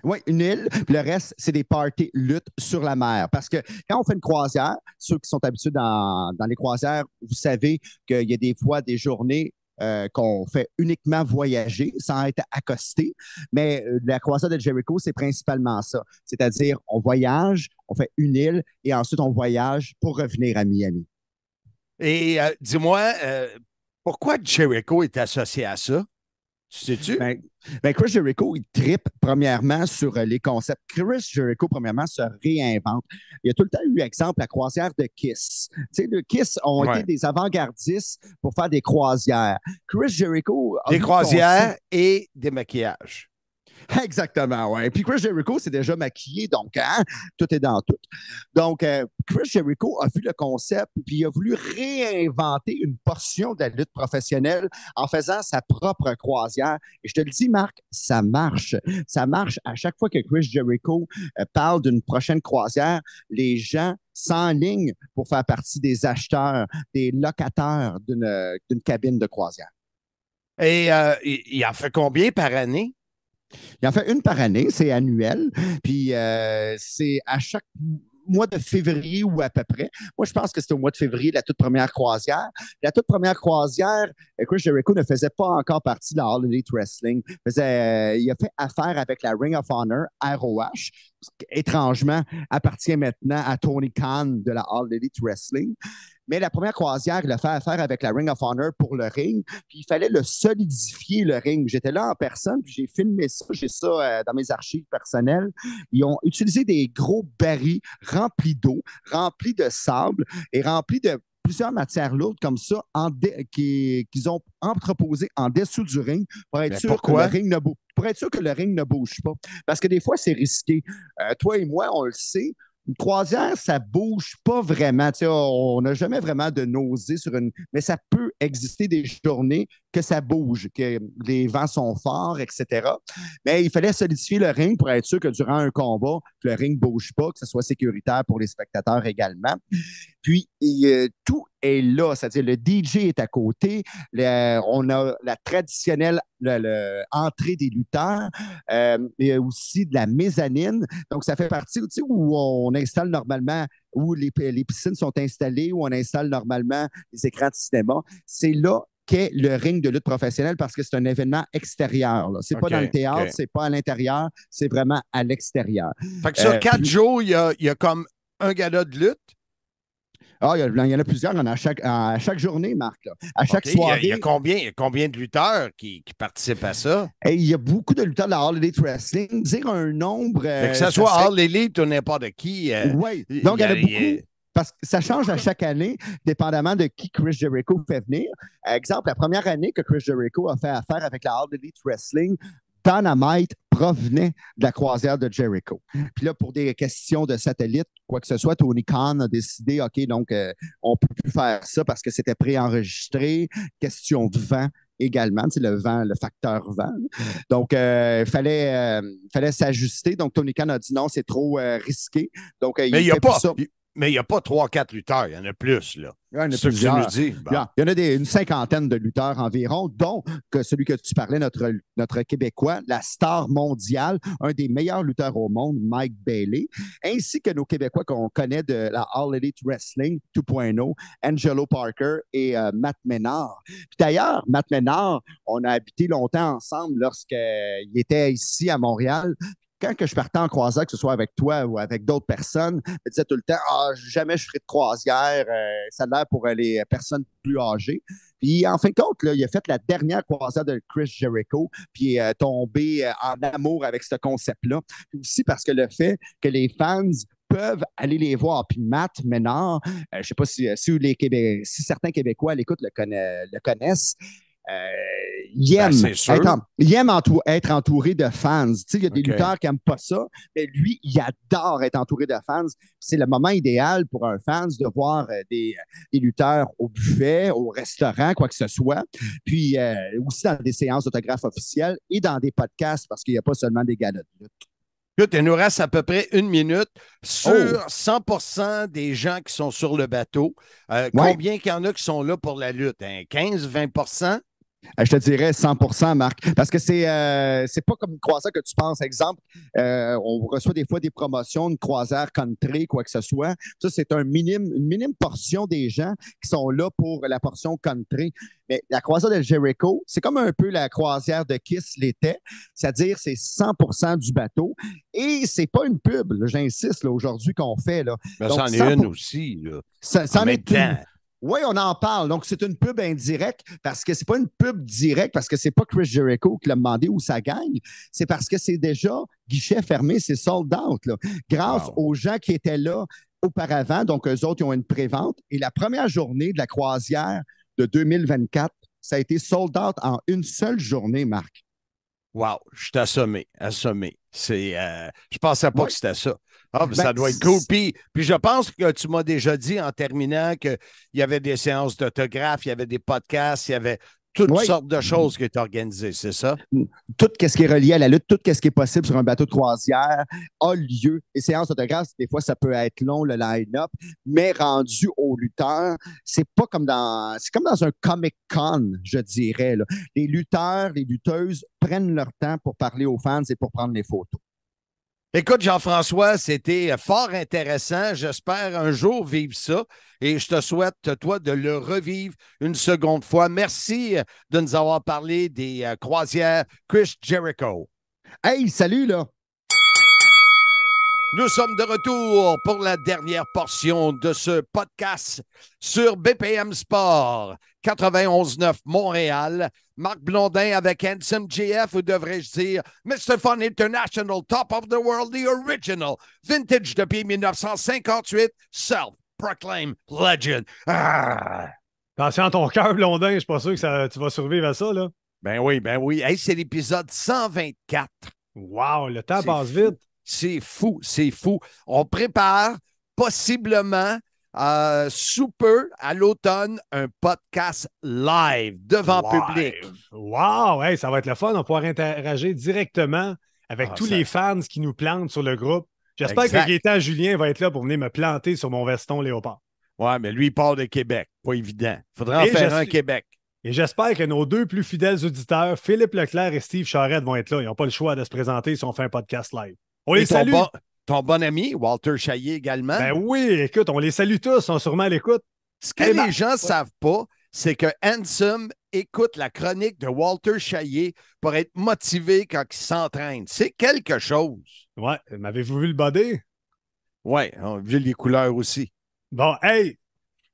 Oui, une île. Puis le reste, c'est des parties lutte sur la mer. Parce que quand on fait une croisière, ceux qui sont habitués dans les croisières, vous savez qu'il y a des fois des journées qu'on fait uniquement voyager sans être accosté. Mais la croisière de Jericho, c'est principalement ça. C'est-à-dire, on voyage, on fait une île et ensuite on voyage pour revenir à Miami. Et dis-moi, pourquoi Jericho est associé à ça? Tu sais-tu? Ben Chris Jericho, il trippe premièrement sur les concepts. Chris Jericho, premièrement, se réinvente. Il y a tout le temps eu, exemple, la croisière de Kiss. Tu sais, le Kiss ont été des avant-gardistes pour faire des croisières. Chris Jericho a des croisières et des maquillages. Exactement, oui. Puis Chris Jericho s'est déjà maquillé, donc hein, tout est dans tout. Donc, Chris Jericho a vu le concept, puis il a voulu réinventer une portion de la lutte professionnelle en faisant sa propre croisière. Et je te le dis, Marc, ça marche. Ça marche à chaque fois que Chris Jericho parle d'une prochaine croisière, les gens s'enlignent pour faire partie des acheteurs, des locataires d'une cabine de croisière. Et il en fait combien par année? Il en fait une par année, c'est annuel. Puis c'est à chaque mois de février ou à peu près. Moi, je pense que c'était au mois de février, la toute première croisière. La toute première croisière, Chris Jericho ne faisait pas encore partie de la All Elite Wrestling. Il a fait affaire avec la Ring of Honor, ROH, qui étrangement appartient maintenant à Tony Khan de la All Elite Wrestling. Mais la première croisière, il a fait affaire avec la Ring of Honor pour le ring, puis il fallait le solidifier, le ring. J'étais là en personne, puis j'ai filmé ça, j'ai ça dans mes archives personnelles. Ils ont utilisé des gros barils remplis d'eau, remplis de sable et remplis de plusieurs matières lourdes comme ça qu'ils ont entreposées en dessous du ring pour être sûr que le ring ne bouge. Pour être sûr que le ring ne bouge pas. Parce que des fois, c'est risqué. Toi et moi, on le sait, une croisière, ça ne bouge pas vraiment. Tu sais, on n'a jamais vraiment de nausée sur une. Mais ça peut exister des journées que ça bouge, que les vents sont forts, etc. Mais il fallait solidifier le ring pour être sûr que durant un combat, que le ring ne bouge pas, que ce soit sécuritaire pour les spectateurs également. Puis, tout est là, c'est-à-dire le DJ est à côté, on a la traditionnelle entrée des lutteurs, il y a aussi de la mezzanine. Donc, ça fait partie où on installe normalement, où les piscines sont installées, où on installe normalement les écrans de cinéma. C'est là qu'est le ring de lutte professionnelle parce que c'est un événement extérieur. Ce n'est pas dans le théâtre, c'est pas à l'intérieur, c'est vraiment à l'extérieur. Fait que sur 4 jours, il y a comme un gala de lutte. Ah, il y en a plusieurs à chaque journée, Marc. Là. À chaque soirée. Il y a combien de lutteurs qui participent à ça? Il y a beaucoup de lutteurs de la All Elite Wrestling. Dire un nombre. Que ce soit All Elite ou n'importe qui. Oui. Donc, il y en a beaucoup. Parce que ça change à chaque année, dépendamment de qui Chris Jericho fait venir. Exemple, la première année que Chris Jericho a fait affaire avec la All Elite Wrestling, Dynamite provenait de la croisière de Jericho. Puis là, pour des questions de satellite, quoi que ce soit, Tony Khan a décidé, OK, donc on ne peut plus faire ça parce que c'était préenregistré. Question de vent également, le vent, le facteur vent. Donc, il fallait s'ajuster. Donc, Tony Khan a dit non, c'est trop risqué. Donc, Mais il n'y a pas ça. Mais il n'y a pas 3-4 lutteurs, il y en a plus, là. Il y en a plusieurs. Il y en a une cinquantaine de lutteurs environ, dont celui que tu parlais, notre Québécois, la star mondiale, un des meilleurs lutteurs au monde, Mike Bailey, ainsi que nos Québécois qu'on connaît de la All Elite Wrestling 2.0, Angelo Parker et Matt Menard. Puis d'ailleurs, Matt Menard, on a habité longtemps ensemble lorsqu'il était ici à Montréal. Quand que je partais en croisière, que ce soit avec toi ou avec d'autres personnes, je me disais tout le temps, jamais je ferai de croisière, ça a l'air pour les personnes plus âgées. Puis en fin de compte, là, il a fait la dernière croisière de Chris Jericho, puis il est tombé en amour avec ce concept-là. Puis aussi parce que le fait que les fans peuvent aller les voir. Puis Matt Menard, je ne sais pas si certains Québécois à l'écoute le connaissent, il aime être entouré de fans. Il y a des lutteurs qui n'aiment pas ça, mais lui, il adore être entouré de fans. C'est le moment idéal pour un fan de voir des lutteurs au buffet, au restaurant, quoi que ce soit. Puis aussi dans des séances d'autographes officielles et dans des podcasts parce qu'il n'y a pas seulement des galas de lutte. Écoute, il nous reste à peu près 1 minute sur 100% des gens qui sont sur le bateau. Combien qu'il y en a qui sont là pour la lutte? 15-20%? Je te dirais 100%, Marc, parce que c'est pas comme une croisière que tu penses. Exemple, on reçoit des fois des promotions, une croisière country, quoi que ce soit. Ça, c'est une minime portion des gens qui sont là pour la portion country. Mais la croisière de Jericho, c'est comme un peu la croisière de Kiss l'était, c'est-à-dire c'est 100% du bateau. Et c'est pas une pub, là, j'insiste, là, aujourd'hui qu'on fait. Là. Ben, c'en est une aussi. Là. C'en est une. Oui, on en parle. Donc, c'est une pub indirecte parce que c'est pas une pub directe parce que c'est pas Chris Jericho qui l'a demandé où ça gagne. C'est parce que c'est déjà guichet fermé, c'est sold out. Là. Grâce aux gens qui étaient là auparavant, donc eux autres, ils ont une prévente. Et la première journée de la croisière de 2024, ça a été sold out en une seule journée, Marc. Wow, je suis assommé. Je pensais pas que c'était ça. Ça doit être cool. Puis je pense que tu m'as déjà dit en terminant qu'il y avait des séances d'autographes, il y avait des podcasts, il y avait toutes sortes de choses qui étaient organisées, c'est ça? Tout ce qui est relié à la lutte, tout ce qui est possible sur un bateau de croisière a lieu. Les séances d'autographes, des fois, ça peut être long, le line-up, mais rendu aux lutteurs, c'est comme dans un Comic-Con, je dirais. Là. Les lutteurs, les lutteuses prennent leur temps pour parler aux fans et pour prendre les photos. Écoute, Jean-François, c'était fort intéressant. J'espère un jour vivre ça et je te souhaite, toi, de le revivre une seconde fois. Merci de nous avoir parlé des croisières Chris Jericho. Hey, salut, là! Nous sommes de retour pour la dernière portion de ce podcast sur BPM Sport 91.9 Montréal. Marc Blondin avec Handsome JF, ou devrais-je dire Mr. Fun International, Top of the World, the original, vintage depuis 1958, Self self-proclaimed legend. Ah! Attention à ton cœur, Blondin, je suis pas sûr que tu vas survivre à ça, là. Ben oui, ben oui. Hey, c'est l'épisode 124. Wow, le temps C'est passe fou. vite. C'est fou, c'est fou. On prépare possiblement sous peu, à l'automne, un podcast live devant public. Wow, hey, ça va être le fun. On va pouvoir interagir directement avec tous les fans qui nous plantent sur le groupe. J'espère que Gaétan Julien va être là pour venir me planter sur mon veston léopard. Ouais, mais lui, il part de Québec. Pas évident. Il faudrait en faire un Québec. Et j'espère que nos deux plus fidèles auditeurs, Philippe Leclerc et Steve Charette, vont être là. Ils n'ont pas le choix de se présenter si on fait un podcast live. On les salue. Ton bon ami, Walter Chaillé également. Ben oui, écoute, on les salue tous. Ils sont sûrement à l'écoute. Ce que les gens ne savent pas, c'est que Handsome écoute la chronique de Walter Chaillé pour être motivé quand il s'entraîne. C'est quelque chose. Ouais. M'avez-vous vu le body? Ouais, on a vu les couleurs aussi. Bon, hey,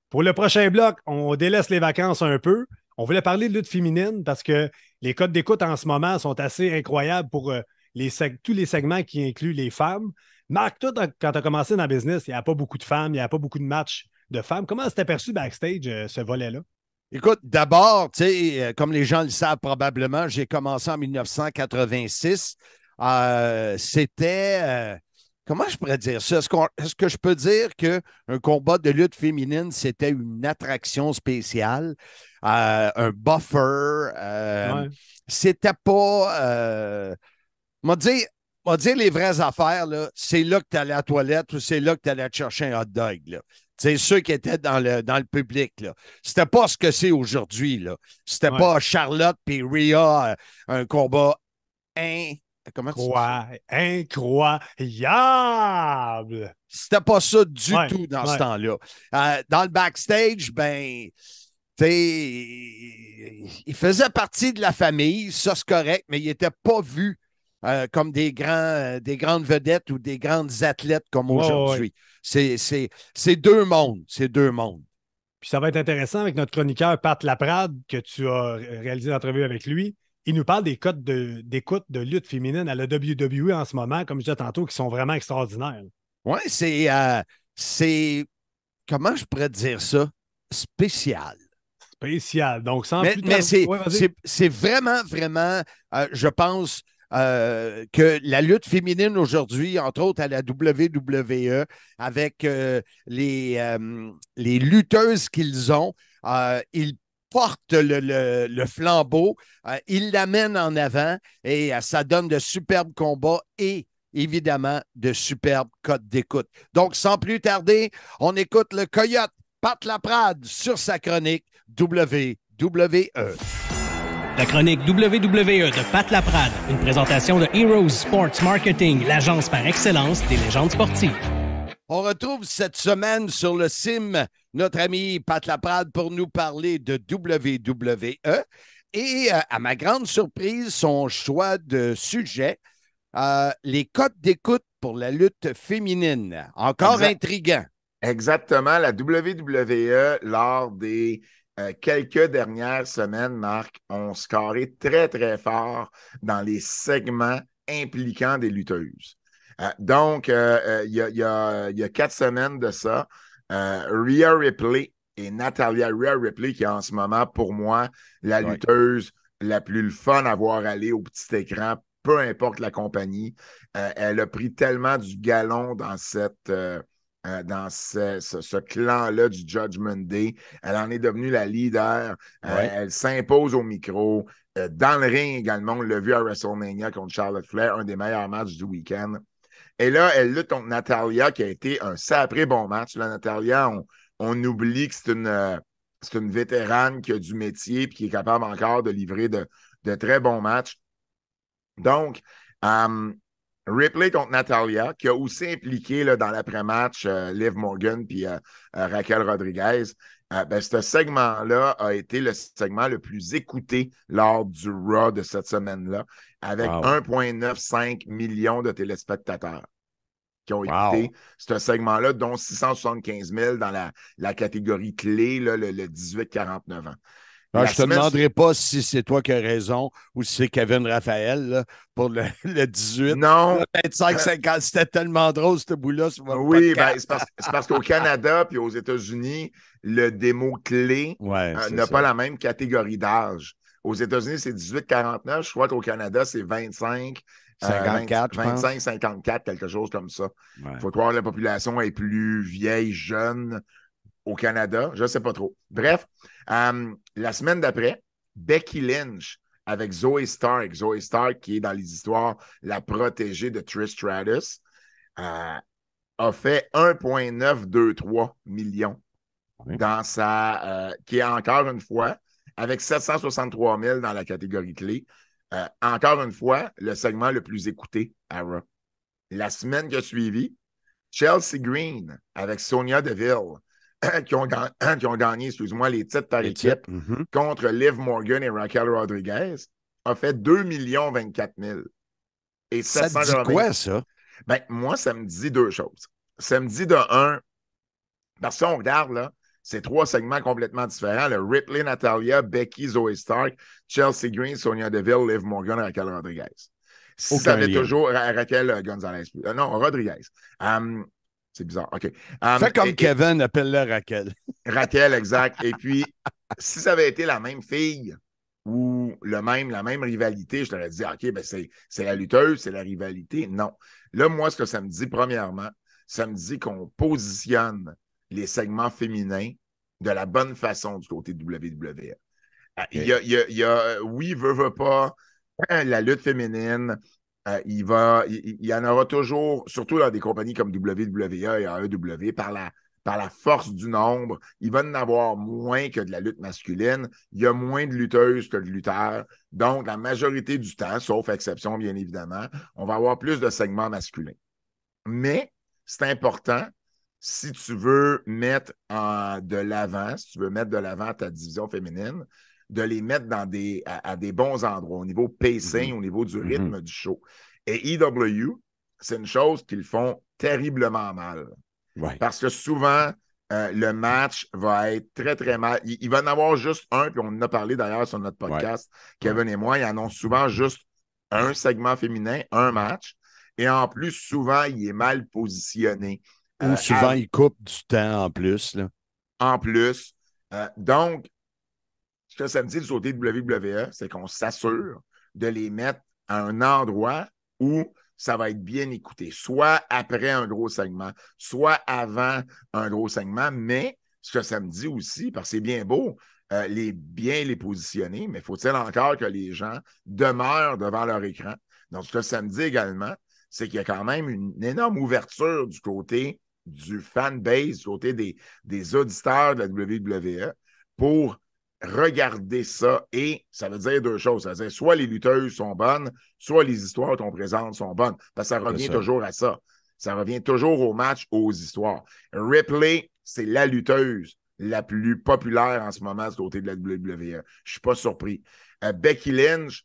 pour le prochain bloc, on délaisse les vacances un peu. On voulait parler de lutte féminine parce que les codes d'écoute en ce moment sont assez incroyables pour tous les segments qui incluent les femmes. Marc, toi, quand tu as commencé dans le business, il n'y a pas beaucoup de femmes, il n'y a pas beaucoup de matchs de femmes. Comment s'est aperçu backstage ce volet-là? Écoute, d'abord, tu sais, comme les gens le savent probablement, j'ai commencé en 1986. C'était... comment je pourrais dire ça? Est-ce que je peux dire qu'un combat de lutte féminine, c'était une attraction spéciale, un buffer? Ouais. C'était pas... m'a dire les vraies affaires, là, c'est là que tu allais à la toilette ou c'est là que tu allais te chercher un hot dog. Là. C'est ceux qui étaient dans le public. Là. C'était pas ce que c'est aujourd'hui. Là. C'était pas Charlotte et Rhea, un combat incroyable. C'était pas ça du tout dans ce temps-là. Dans le backstage, ben, il faisait partie de la famille, ça c'est correct, mais il n'était pas vu comme des grandes vedettes ou des grandes athlètes comme aujourd'hui. C'est deux mondes. C'est deux mondes. Puis ça va être intéressant avec notre chroniqueur Pat Laprade, que tu as réalisé l'entrevue avec lui. Il nous parle des codes d'écoute de lutte féminine à la WWE en ce moment, comme je disais tantôt, qui sont vraiment extraordinaires. Oui, c'est comment je pourrais dire ça? Spécial. Spécial. Donc, sans plus mais c'est vraiment, vraiment, je pense, que la lutte féminine aujourd'hui, entre autres à la WWE, avec les lutteuses qu'ils ont, ils portent le flambeau, ils l'amènent en avant et ça donne de superbes combats et évidemment de superbes codes d'écoute. Donc, sans plus tarder, on écoute le Coyote Pat Laprade sur sa chronique WWE. La chronique WWE de Pat Laprade, une présentation de Heroes Sports Marketing, l'agence par excellence des légendes sportives. On retrouve cette semaine sur le CIM notre ami Pat Laprade pour nous parler de WWE et à ma grande surprise, son choix de sujet, les codes d'écoute pour la lutte féminine. Encore intriguant. Exactement. La WWE, lors des quelques dernières semaines, Marc, ont scoré très, très fort dans les segments impliquant des lutteuses. Donc, il y a 4 semaines de ça, Rhea Ripley et Natalia Rhea Ripley, qui est en ce moment, pour moi, la lutteuse la plus fun à voir aller au petit écran, peu importe la compagnie. Elle a pris tellement du galon dans ce clan-là du Judgment Day. Elle en est devenue la leader. Elle s'impose au micro. Dans le ring également, on l'a vu à WrestleMania contre Charlotte Flair, un des meilleurs matchs du week-end. Et là, elle lutte contre Natalia, qui a été un sacré bon match. Là, Natalia, on oublie que c'est une vétérane qui a du métier et qui est capable encore de livrer de très bons matchs. Donc, Ripley contre Natalia, qui a aussi impliqué là, dans l'après-match Liv Morgan puis Raquel Rodriguez. Ce segment-là a été le segment le plus écouté lors du Raw de cette semaine-là, avec 1,95 million de téléspectateurs qui ont écouté ce segment-là, dont 675 000 dans la catégorie clé, là, le 18-49 ans. Je ne te demanderai pas si c'est toi qui as raison ou si c'est Kevin Raphaël là, pour le 18. Non. Le 25-50, c'était tellement drôle, ce bout-là. Oui, ben, c'est parce qu'au Canada puis aux États-Unis, le démo clé n'a pas la même catégorie d'âge. Aux États-Unis, c'est 18-49. Je crois qu'au Canada, c'est 25. 54, 25-54, quelque chose comme ça. Il faut croire que la population est plus vieille, jeune au Canada. Je ne sais pas trop. Bref, la semaine d'après, Becky Lynch avec Zoe Stark. Zoe Stark, qui est dans les histoires la protégée de Trish Stratus, a fait 1,923 millions dans qui est encore une fois avec 763 000 dans la catégorie clé. Encore une fois, le segment le plus écouté à Raw. La semaine qui a suivi, Chelsea Green avec Sonya Deville qui ont gagné, excuse-moi, les titres par équipe contre Liv Morgan et Raquel Rodriguez a fait 2 24 000. Et ça te dit quoi, ça? Ben, moi, ça me dit deux choses. Ça me dit de un, parce qu'on regarde, là, c'est 3 segments complètement différents. Le Ripley, Natalia, Becky, Zoe Stark, Chelsea Green, Sonya Deville, Liv Morgan, Raquel Rodriguez. Si ça avait toujours Raquel Gonzalez. Non, Rodriguez. C'est bizarre. OK. Fais comme Kevin, appelle-le Raquel. Raquel, exact. Et puis, si ça avait été la même fille ou la même rivalité, je t'aurais dit, OK, ben c'est la lutteuse, c'est la rivalité. Non. Là, moi, ce que ça me dit, premièrement, ça me dit qu'on positionne les segments féminins de la bonne façon du côté de WWE. Il y a oui, veut pas, la lutte féminine, il y en aura toujours, surtout dans des compagnies comme WWE et AEW, par la force du nombre, il va en avoir moins que de la lutte masculine. Il y a moins de lutteuses que de lutteurs. Donc, la majorité du temps, sauf exception, bien évidemment, on va avoir plus de segments masculins. Mais c'est important, si tu veux mettre de l'avant, si tu veux mettre de l'avant ta division féminine, de les mettre à des bons endroits, au niveau pacing, au niveau du rythme du show. Et EW, c'est une chose qu'ils font terriblement mal. Ouais. Parce que souvent, le match va être très, très mal. Il va en avoir juste un, puis on en a parlé d'ailleurs sur notre podcast, Kevin et moi, ils annoncent souvent juste un segment féminin, un match. Et en plus, souvent, il est mal positionné. Ou souvent, il coupe du temps en plus. Là. En plus. Donc, ce que ça me dit du côté de WWE, c'est qu'on s'assure de les mettre à un endroit où ça va être bien écouté, soit après un gros segment, soit avant un gros segment, mais ce que ça me dit aussi, parce que c'est bien beau, bien les positionner, mais faut-il encore que les gens demeurent devant leur écran. Donc, ce que ça me dit également, c'est qu'il y a quand même une énorme ouverture du côté du fanbase, du côté des auditeurs de la WWE pour regarder ça, et ça veut dire deux choses. Ça veut dire soit les lutteuses sont bonnes, soit les histoires qu'on présente sont bonnes. Parce que ça revient toujours à ça. Ça revient toujours au match, aux histoires. Ripley, c'est la lutteuse la plus populaire en ce moment du côté de la WWE. Je ne suis pas surpris. Becky Lynch,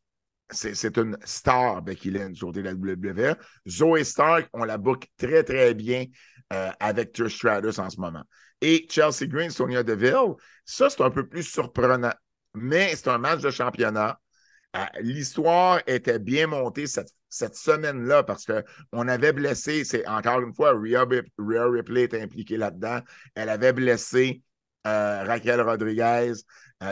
c'est une star, Becky Lynch, du côté de la WWE. Zoe Stark, on la book très, très bien avec Trish Stratus en ce moment. Et Chelsea Green, Sonya Deville, ça, c'est un peu plus surprenant. Mais c'est un match de championnat. L'histoire était bien montée cette semaine-là parce qu'on avait blessé, c'est encore une fois, Rhea Ripley est impliquée là-dedans. Elle avait blessé Raquel Rodriguez.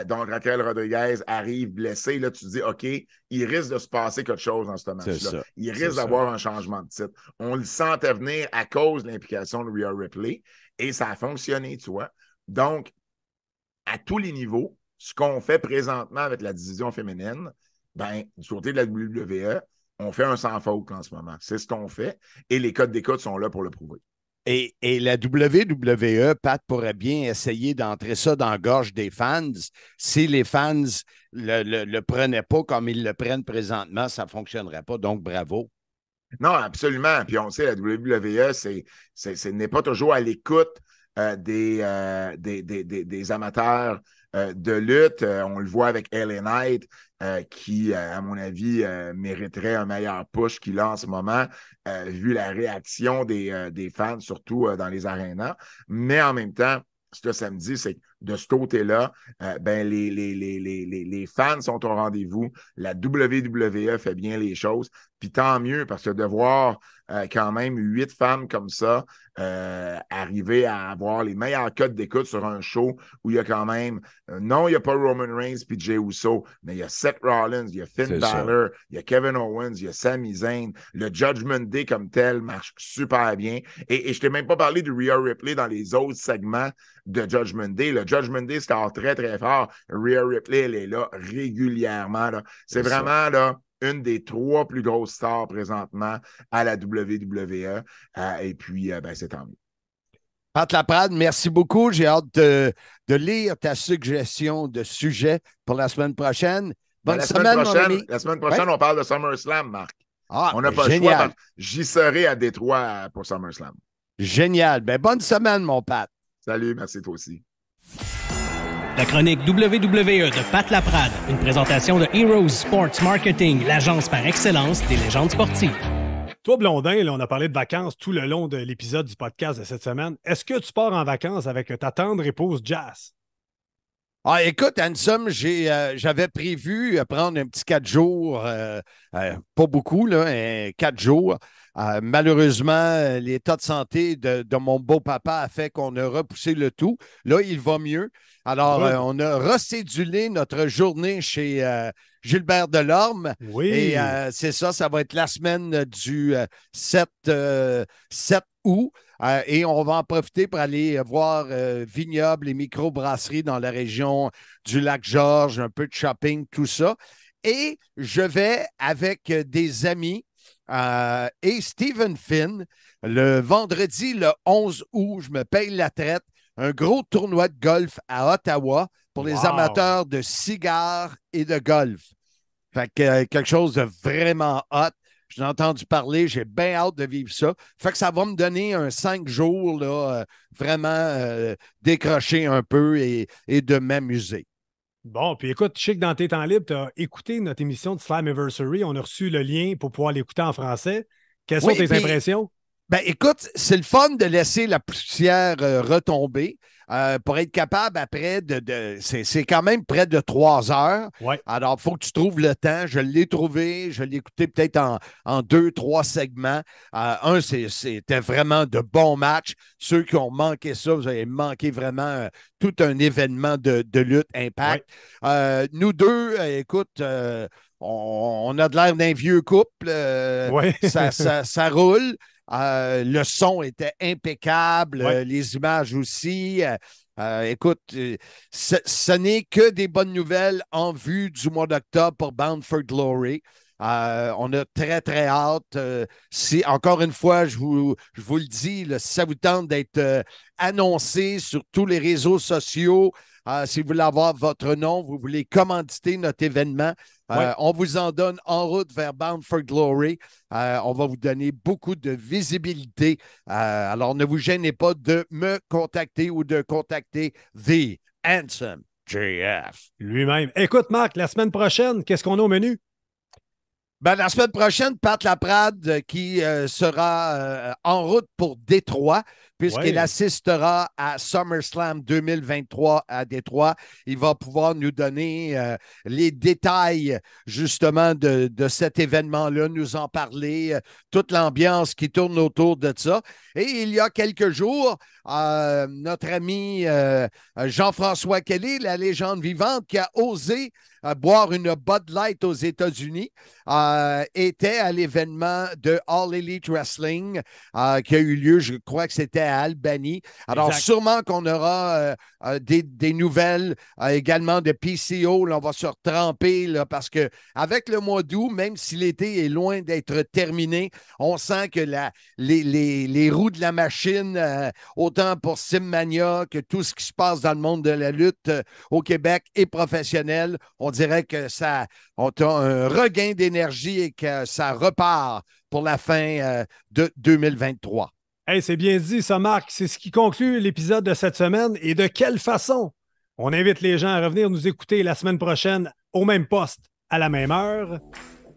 Donc, Raquel Rodriguez arrive blessée. Là, tu te dis, OK, il risque de se passer quelque chose dans ce match-là. Il risque d'avoir un changement de titre. On le sentait venir à cause de l'implication de Rhea Ripley. Et ça a fonctionné, tu vois. Donc, à tous les niveaux, ce qu'on fait présentement avec la division féminine, ben, du côté de la WWE, on fait un sans faute en ce moment. C'est ce qu'on fait. Et les codes d'écoute sont là pour le prouver. Et la WWE, Pat, pourrait bien essayer d'entrer ça dans la gorge des fans. Si les fans le prenaient pas comme ils le prennent présentement, ça ne fonctionnerait pas. Donc, bravo. Non, absolument. Puis on sait, la WWE, n'est pas toujours à l'écoute des amateurs de lutte. On le voit avec LA Knight, qui, à mon avis, mériterait un meilleur push qu'il a en ce moment, vu la réaction des fans, surtout dans les arénas. Mais en même temps, ce que ça me dit, c'est de ce côté-là, ben les fans sont au rendez-vous. La WWE fait bien les choses. Puis tant mieux, parce que de voir quand même 8 femmes comme ça arriver à avoir les meilleurs codes d'écoute sur un show où il y a quand même, non, il n'y a pas Roman Reigns puis Jey Uso, mais il y a Seth Rollins, il y a Finn Balor, il y a Kevin Owens, il y a Sami Zayn. Le Judgment Day comme tel marche super bien. Et je t'ai même pas parlé de Rhea Ripley dans les autres segments de Judgment Day. Le Judgment Day score très, très fort. Rhea Ripley, elle est là régulièrement. Là. C'est vraiment là, une des 3 plus grosses stars présentement à la WWE. Et puis, ben, c'est tant mieux. Pat Laprade, merci beaucoup. J'ai hâte de lire ta suggestion de sujet pour la semaine prochaine. Bonne semaine, mon ami. La semaine prochaine, on parle de SummerSlam, Marc. On n'a pas le choix. J'y serai à Détroit pour SummerSlam. Génial. Ben, bonne semaine, mon Pat. Salut, merci toi aussi. La chronique WWE de Pat Laprade, une présentation de Heroes Sports Marketing, l'agence par excellence des légendes sportives. Toi, Blondin, là, on a parlé de vacances tout le long de l'épisode du podcast de cette semaine. Est-ce que tu pars en vacances avec ta tendre épouse Jazz? Ah, écoute, Ansem, j'avais prévu prendre un petit 4 jours, pas beaucoup, là, 4 jours. Malheureusement, l'état de santé de mon beau-papa a fait qu'on a repoussé le tout. Là, il va mieux. Alors, on a recédulé notre journée chez Gilbert Delorme. Oui. Et c'est ça va être la semaine du 7 août. Et on va en profiter pour aller voir vignobles et microbrasseries dans la région du Lac-Georges, un peu de shopping, tout ça. Et je vais avec des amis et Stephen Finn, le vendredi, le 11 août, je me paye la traite, un gros tournoi de golf à Ottawa pour les amateurs de cigares et de golf. Fait que quelque chose de vraiment hot. J'ai entendu parler, j'ai bien hâte de vivre ça. Fait que ça va me donner un 5 jours, là, vraiment décrocher un peu et de m'amuser. Bon, puis écoute, je sais que dans tes temps libres, tu as écouté notre émission de Slammiversary. On a reçu le lien pour pouvoir l'écouter en français. Quelles sont tes impressions? Ben, écoute, c'est le fun de laisser la poussière retomber. Pour être capable après c'est quand même près de 3 heures. Ouais. Alors, il faut que tu trouves le temps. Je l'ai trouvé, je l'ai écouté peut-être en 2-3 segments. C'était vraiment de bons matchs. Ceux qui ont manqué ça, vous avez manqué vraiment tout un événement de lutte Impact. Ouais. Nous deux, écoute, on a de l'air d'un vieux couple. Ouais. Ça roule. Le son était impeccable, les images aussi. Écoute, ce n'est que des bonnes nouvelles en vue du mois d'octobre pour Bound for Glory. On a très, très hâte. Encore une fois, je vous le dis, là, si ça vous tente d'être annoncé sur tous les réseaux sociaux, si vous voulez avoir votre nom, vous voulez commanditer notre événement, on vous en donne en route vers Bound for Glory. On va vous donner beaucoup de visibilité. Alors, ne vous gênez pas de me contacter ou de contacter The Handsome JF. Lui-même. Écoute, Marc, la semaine prochaine, qu'est-ce qu'on a au menu? Ben, la semaine prochaine, Pat Laprade qui sera en route pour Détroit, puisqu'il assistera à SummerSlam 2023 à Détroit. Il va pouvoir nous donner les détails justement de cet événement-là, nous en parler, toute l'ambiance qui tourne autour de ça. Et il y a quelques jours, notre ami Jean-François Kelly, la légende vivante, qui a osé boire une Bud Light aux États-Unis, était à l'événement de All Elite Wrestling qui a eu lieu, je crois que c'était à Albany. Alors, sûrement qu'on aura des nouvelles également de PCO. Là, on va se retremper là, parce qu'avec le mois d'août, même si l'été est loin d'être terminé, on sent que les roues de la machine, autant pour Simmania que tout ce qui se passe dans le monde de la lutte au Québec et professionnel, on dirait que on a un regain d'énergie et que ça repart pour la fin de 2023. Hey, c'est bien dit, ça, Marc. C'est ce qui conclut l'épisode de cette semaine. Et de quelle façon? On invite les gens à revenir nous écouter la semaine prochaine au même poste, à la même heure.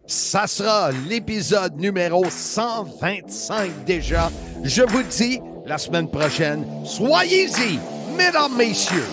Ça sera l'épisode numéro 125 déjà. Je vous dis, la semaine prochaine, soyez-y, mesdames, messieurs.